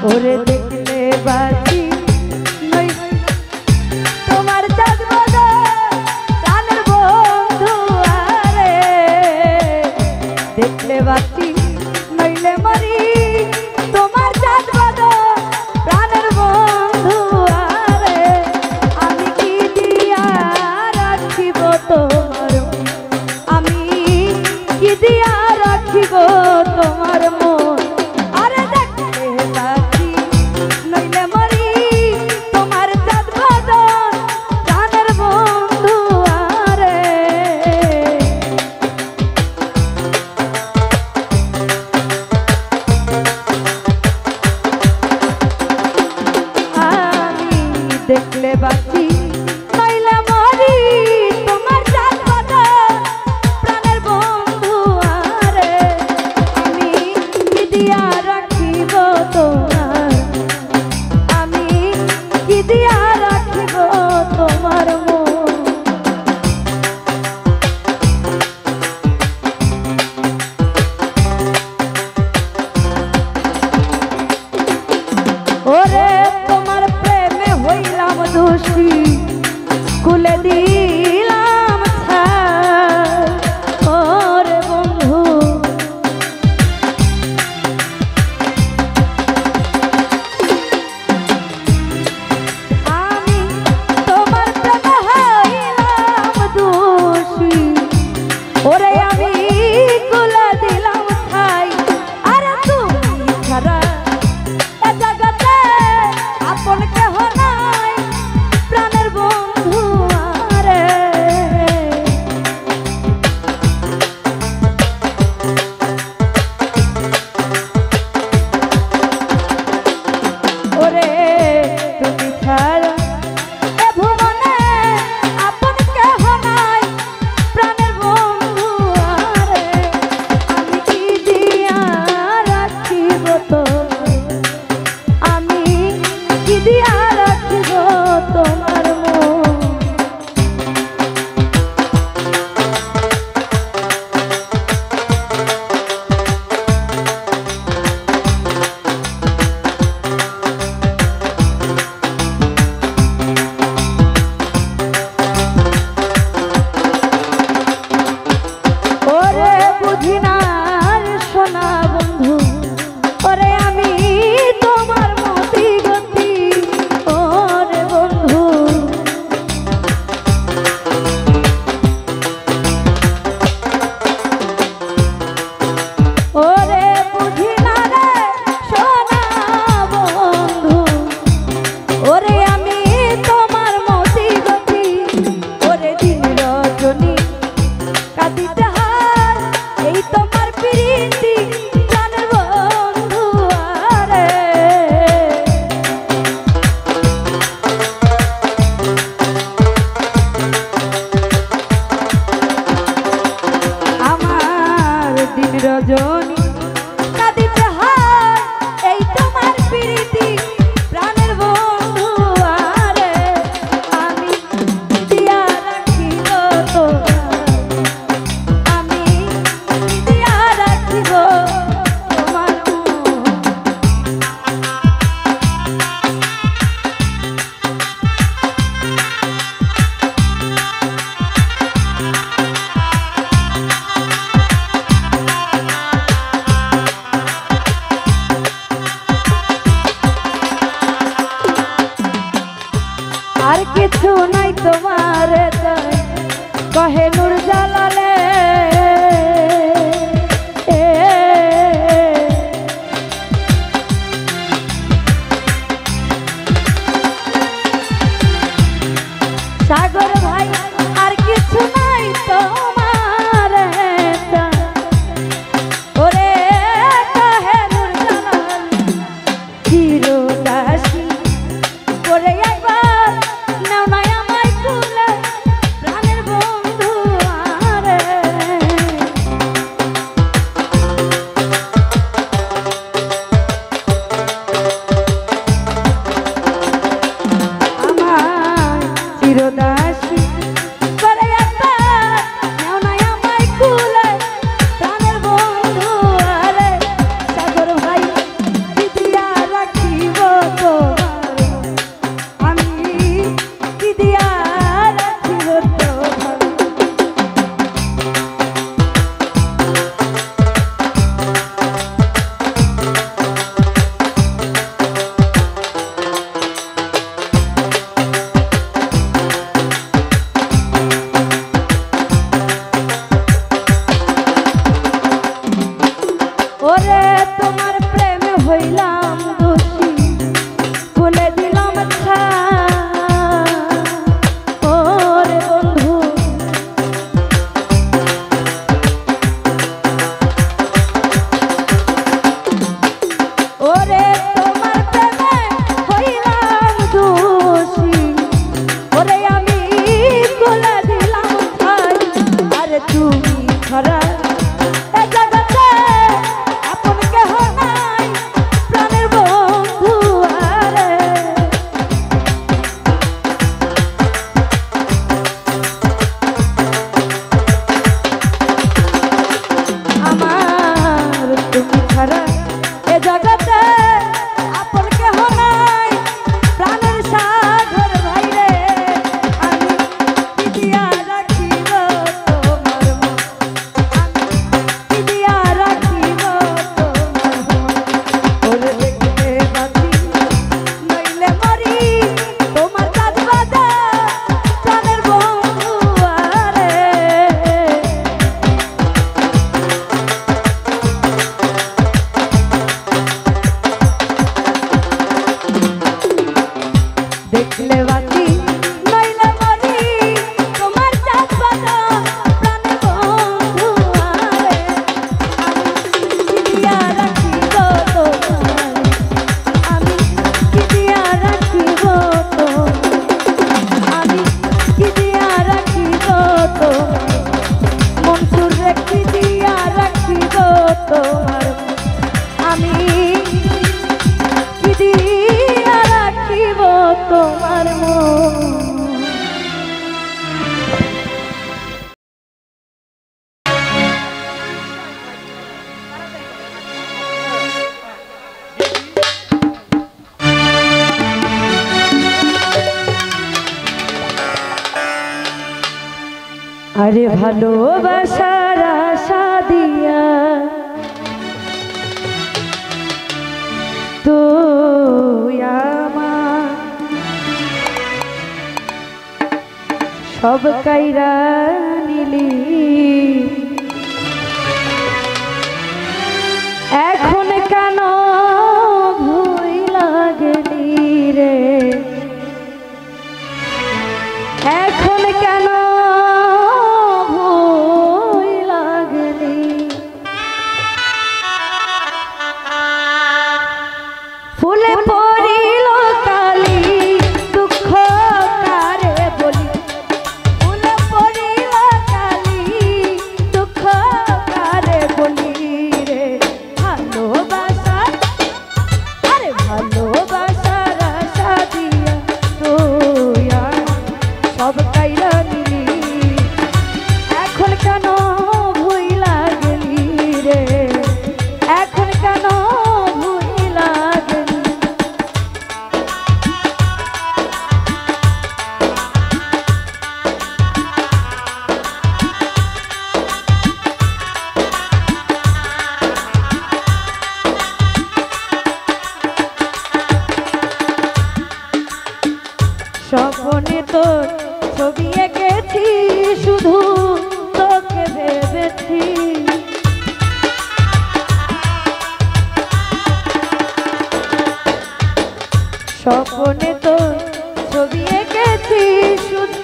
ওরে দেখলে বাঁচি নই তোমার চাঁদ প্রাণের বন্ধু আরে দেখলে বাঁচি নইলে মরি তোমার চাঁদ প্রাণের বন্ধু আরে আমি কি দিয়া রাখিব তোমার আমি কি দিয়া রাখিব তোমার মন আরে দেখলে বাঁচি নইলে মরি তোমার চাঁদ প্রাণের বন্ধু আরে আমি দেখলে বাঁচি নইলে মরি তোমার চাঁদ প্রাণের বন্ধু আরে আমি কি দিয়া রাখিব তোমার আমি কি দিয়া রাখিব তোমার মন ওরে তোমার প্রেমে হইলাম দোষী খুলে দিলাম ছাই ওরে বন্ধু আমি তোমার প্রেমে হইলাম দোষী ওরে আমি খুলে দিলাম ছাই আরে তুমি ছাড়া জগতে আপন কেহ নাই প্রাণের বন্ধু আরে ওরে তুমি ছাড়া এ ভুবনে আপন কেহ নাই প্রাণের বন্ধু আরে আমি কি দিয়া রাখিব তোমার আমি কি দিয়া রাখিব তোমার মন ওরে বুঝি না সোনা বন্ধু ওরে আমি তোমার মতি গতি ওরে বন্ধু ওরে বুঝি না রে সোনা বন্ধু ওরে আমি তোমার মতি গতি ওরে দিন রজনী কাঁদিতে হয় এই তোমার প্রীতি প্রাণের বন্ধু আরে আমার দিন রজনী কাঁদিতে হয় এই তোমার প্রীতি প্রাণের বন্ধু আরে আমি দিয়া রাখিব তোমার আমি দিয়া রাখিব তোমার মন আর কিছু নাই তোমার তাই কহে নূর জালালে সাগর ভাই আর কিছু নাই তোমার তাই ওরে কহে নূর জালালে চিরদাসী করে একবার নাও নাই আমায় কুলে প্রাণের বন্ধু হইলাম দোষী বলে দিলাম ওরে বন্ধু ওরে তোমার প্রেমে হইলাম দোষী ওরে আমি বলে দিলাম আরে তুমি ছাড়া আরে ভালোবাসার আশা দিয়া তুই আমার সব কাইরা নিলি এখন কেন ভুইলা গেলি রে এখন কেন ফুলে পড়িল কালি দুঃখ কারে বলি ফুলে পড়িল কালি দুঃখ কারে বলি রে ভালোবাসা আরে ভালোবাসার আশা দিয়া তুই সব কাইরা নিলি এখন কেন ভুইলা গেলি রে এখন কেন স্বপ্নে তোর ছবি এঁকেছি শুধু তোকে ভেবেছি স্বপ্নে তোর ছবি এঁকেছি শুধু